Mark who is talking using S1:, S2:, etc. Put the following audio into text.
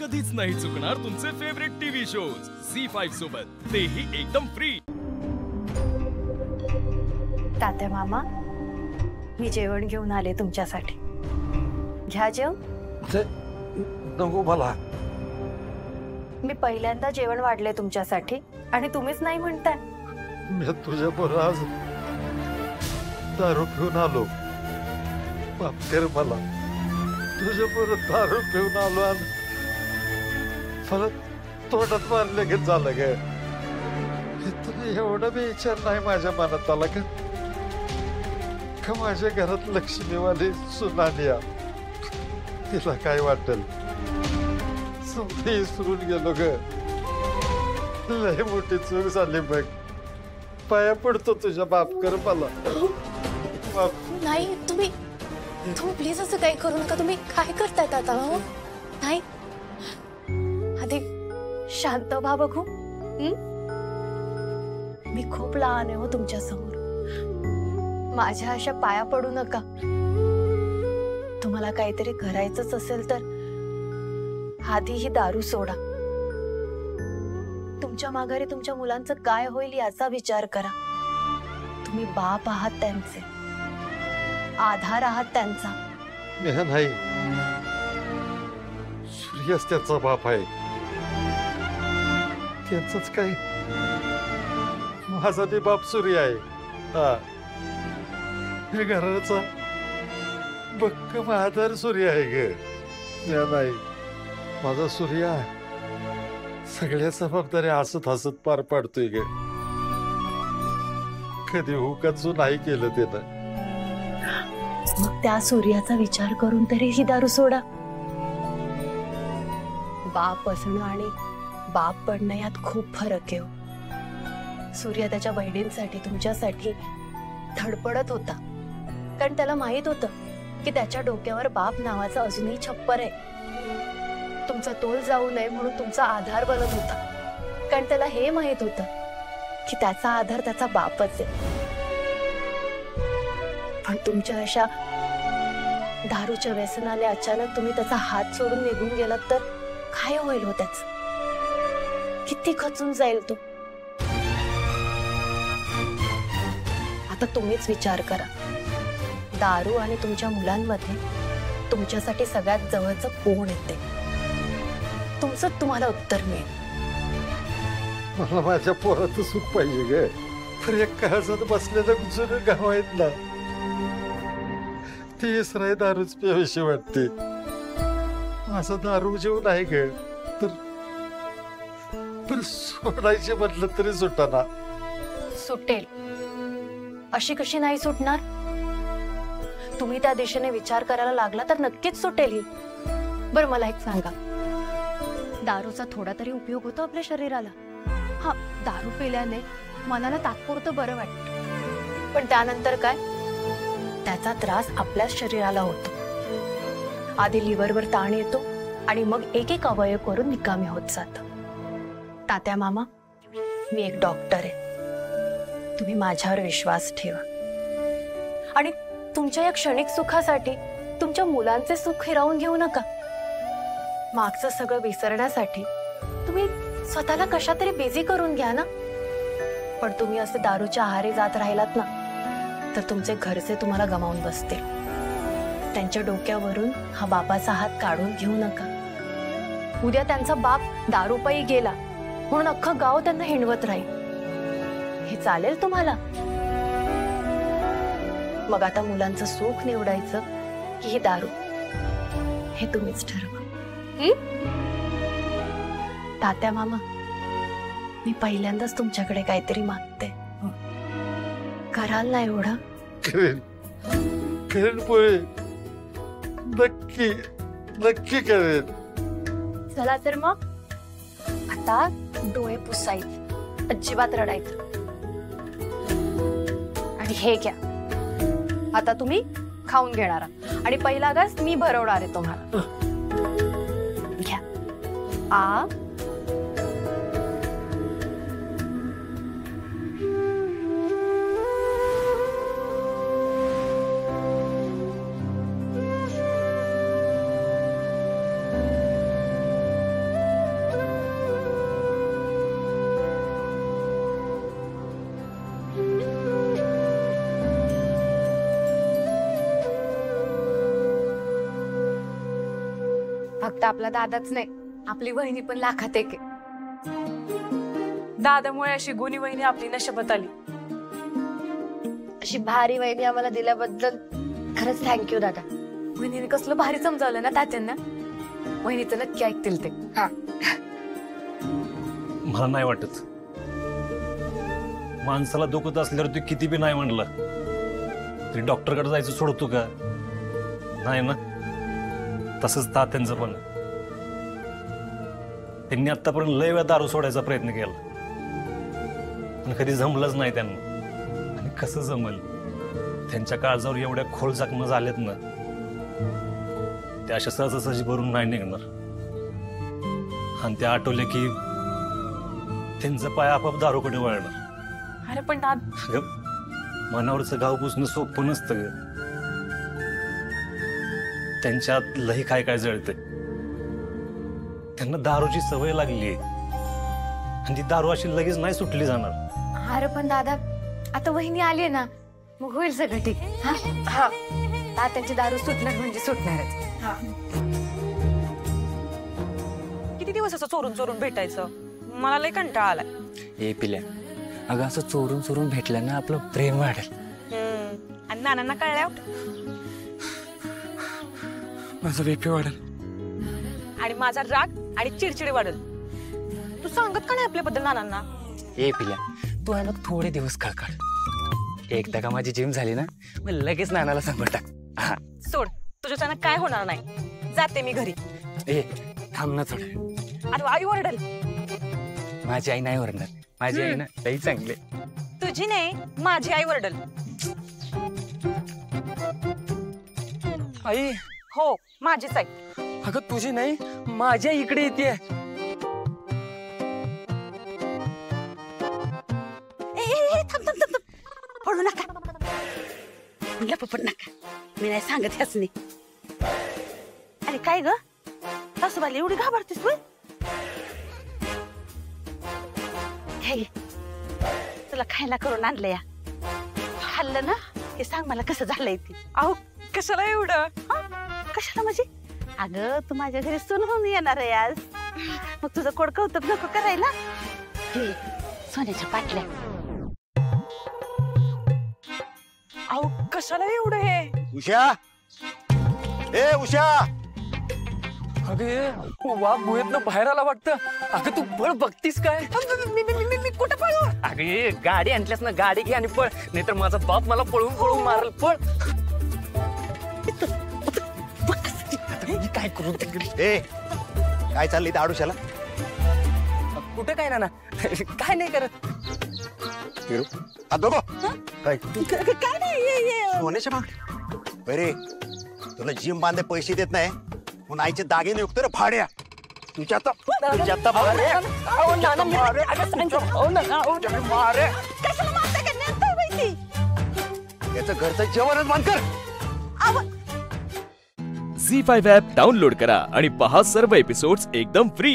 S1: कधीच नाही चुकणार तुमचे फेवरेट टीव्ही शोज झी5 सोबत, तेही एकदम फ्री।
S2: तात्या मामा, मी जेवण घेऊन आले तुमच्यासाठी, घ्या जेवण।
S3: नको मला,
S2: मी पहिल्यांदा जेवण वाढले तुमच्यासाठी आणि तुम्हीच नाही म्हणताय।
S3: मी तुझ्या बरोबर आज दारू पिऊन आलो, माफ कर मला। तुझ्या बरोबर दारू पिऊन आलो आणि मला तोंडात मारले की झालं ग। तुम्ही एवढा बी विचार नाही माझ्या मनात आला का माझ्या घरात लक्ष्मीवाली सुनानिया, तिला काय वाटेल? समधी विसरून गेलो ग, लय मोठी चूक झाली बघ। पाया पडतो तुझ्या, माफ कर मला।
S2: नाही, तुम्ही प्लीज असं काही करू नका। तुम्ही काय करताय तात्या मामा? नाही, आधी शांत व्हा बघू। मी खूप लहान आहे हो तुमच्या समोर, माझ्या अशा पाया पडू नका। तुम्हाला काहीतरी करायचंच असेल तर आधी ही दारू सोडा। तुमच्या माघारी तुमच्या मुलांचं काय होईल याचा विचार करा। तुम्ही बाप आहात त्यांचे, आधार आहात त्यांचा।
S3: नाही, सूर्यच त्याचा बाप आहे, त्यांचंच काय? माझा बी बाप सूर्य आहे। हा, हे घराचा भक्कम आधार सूर्य आहे ग। नाही, माझा सूर्य सगळ्या जबाबदाऱ्या हसत हसत पार पाडतोय ग। कधी हुकाचू नाही केलं त्यानं।
S2: मग त्या सूर्याचा विचार करून तरी ही दारू सोडा। बाप असणं आणि बाप बनणं यात खूप फरक आहे हो। सूर्य त्याच्या बहिणींसाठी, तुमच्यासाठी धडपडत होता, कारण त्याला माहित होतं की त्याच्या डोक्यावर बाप नावाचं अजूनही छप्पर आहे। तुमचा तोल जाऊ नये म्हणून तुमचा आधार बनत होता, कारण त्याला हे माहित होतं की त्याचा आधार त्याचा बापच आहे। पण तुमच्या अशा दारूच्या व्यसनाने अचानक तुम्ही त्याचा हात सोडून निघून गेलात तर काय होईल हो त्याच? किती खचून जाईल तो? आता तुम्हीच विचार करा, दारू आणि तुमच्या मुलांमध्ये तुमच्यासाठी सगळ्यात जवळचं कोण येते? तुमचं तुम्हाला उत्तर मिळेल।
S3: मला माझ्या पोराचं सुख पाहिजे ग। तर एक काळजात बसलेलं जुनं गाव आहेत ना, ती इसराई दारूच प्यावीशी वाटते। माझा दारू जेवण आहे ग, तर सोडायचे म्हटलं तरी सुटाना।
S2: सुटेल, अशी कशी नाही सुटणार? तुम्ही त्या दिशेने विचार करायला लागला तर नक्कीच सुटेल ही। बरं मला एक सांगा, दारूचा थोडा तरी उपयोग होतो आपल्या शरीराला? हा, दारू पिल्याने मनाला तात्पुरतं बरं वाटतं, पण त्यानंतर काय? त्याचा त्रास आपल्याच शरीराला होतो। आधी लिव्हरवर ताण येतो आणि मग एक एक अवयव करून निकामी होत जात। तात्या मामा, मी एक डॉक्टर आहे, तुम्ही माझ्यावर विश्वास ठेवा आणि तुमच्या या क्षणिक सुखासाठी तुमच्या मुलांचे सुख हिरावून घेऊ नका। मागचं सगळं विसरण्यासाठी तुम्ही स्वतःला कशा तरी बिझी करून घ्या ना। पण तुम्ही असे दारूच्या आहारी जात राहिलात ना तर तुमचे घरचे तुम्हाला गमावून बसतील। त्यांच्या डोक्यावरून हा बापाचा हात काढून घेऊ नका। उद्या त्यांचा बाप दारूपायी गेला म्हणून अख्खं गाव त्यांना हिणवत राहील। हे चालेल तुम्हाला? मग आता मुलांचं सुख निवडायचं की ही दारू, हे तुम्हीच ठरवा। तात्या मामा, मी पहिल्यांदाच तुमच्याकडे काहीतरी मागते, कराल ना एवढं?
S3: करेन पोळे, नक्की नक्की करेन।
S2: चला तर मग आता डोळे पुसायचे, अजिबात रडायचं। आणि हे घ्या, आता तुम्ही खाऊन घेणार आणि पहिला घास मी भरवणार आहे तुम्हाला। घ्या। आ फक्त आपला दादाच नाही, आपली वहिनी पण लाखात एक आहे.
S4: दादामुळे अशी गुणी वहिनी आपली नशेबत आली.
S2: अशी भारी वहिनी आम्हाला दिल्याबद्दल खरंच थँक्यू दादा. वहिनीने कसलं भारी समजावलं ना तात्यांना. वहिनीचं नक्की ऐकतील ते.
S5: मला नाही वाटत. माणसाला दुखत असल्यावर तू किती बी नाही म्हणलं तरी डॉक्टरकडे जायचं सोडतो का? नाही ना. तसंच तात्यांचं पण. त्यांनी आतापर्यंत लय वेळा दारू सोडायचा प्रयत्न केला पण कधी जमलंच नाही त्यांना. आणि कसं जमल? त्यांच्या काळजावर एवढ्या खोल जखमा झाल्यात ना, त्या अशा सहजासहजी भरून नाही निघणार. आणि त्या आठवले की त्यांचं पाय आपाप दारूकडे वळणार.
S4: अरे पण दादा,
S5: मनावरचं गाव पुसणं सोपं नसतं ग. त्यांच्यात लई काय काय जळते. त्यांना दारूची सवय लागली आणि ती दारू अशी लगेच नाही सुटली जाणार.
S2: अरे पण दादा, आता वहिनी आली ना, मग होईल सगळं ठीक. हा, तात्यांची दारू सुटणार म्हणजे सुटणारच.
S4: किती दिवस असं चोरून चोरून भेटायचं? मला लय कंटाळा आलाय.
S6: ए पिल्या, अगं असं चोरून चोरून भेटलं ना आपलं प्रेम वाढेल.
S4: आणि नानांना कळल्यावर
S6: माझं बीपी वाढेल
S4: आणि माझा राग आणि चिडचिडी वाढेल. तू सांगत का नाही आपल्याबद्दल नानांना?
S6: ए पिल्या, तू आहे ना थोडे दिवस काढ. एकदा का माझी जिम झाली ना, मग लगेच नानाला सांगून टाक.
S4: सोड, तुझ्याच्यानं काय होणार नाही. जाते मी घरी.
S6: ए थांब ना थोडं.
S4: अरे आई ओरडेल.
S6: माझी आई नाही ओरडणार. माझी आई ना लई चांगली.
S4: तुझी नाही, माझी आई ओरडेल.
S6: आई?
S4: हो, माझीच आई.
S6: अगं तुझी नाही, माझ्या इकडे येते.
S7: पडू नका, लपपट नका. मी नाही सांगत ह्याच नाही. अरे काय ग, सासूबाईला एवढी घाबरतेस तू? हे तुला खायला करून आणलं या. खाल्लं ना, हे सांग मला कसं झालंय ते.
S4: अहो कशाला एवढं?
S7: कशाला म्हणजे? अगं तू माझ्या घरी सून होऊन येणार आहे आज, मग तुझं कोड कौतुक नको करायला? हे सोन्याच्या पाटल्या.
S4: अहो कशाला एवढं हे?
S8: उषा, ए उषा.
S6: अगे वाघ गुहेतनं बाहेर आला वाटतं. अगं तू पळ बघतीस काय?
S4: मी कुठं पळू?
S6: अगं ये गाडी आणल्यास ना, गाडी घे आणि पळ, नाहीतर माझा बाप मला पळून पळून मारल. पळ. काय करू?
S8: ए काय चाललंय त्या आडुशाला?
S6: कुठे काय ना काय नाही करत.
S8: काय
S7: काय नाही,
S8: सोन्याच्या मागणी? बरे तुला जिम बांधे पैसे देत नाही म्हणून आईचे दागिने युक्त रे भाड्या. तुझ्या याचं घरचं जेवणच बंद कर.
S1: झी5 ॲप डाउनलोड करा आणि पहा सर्व एपिसोड्स एकदम फ्री.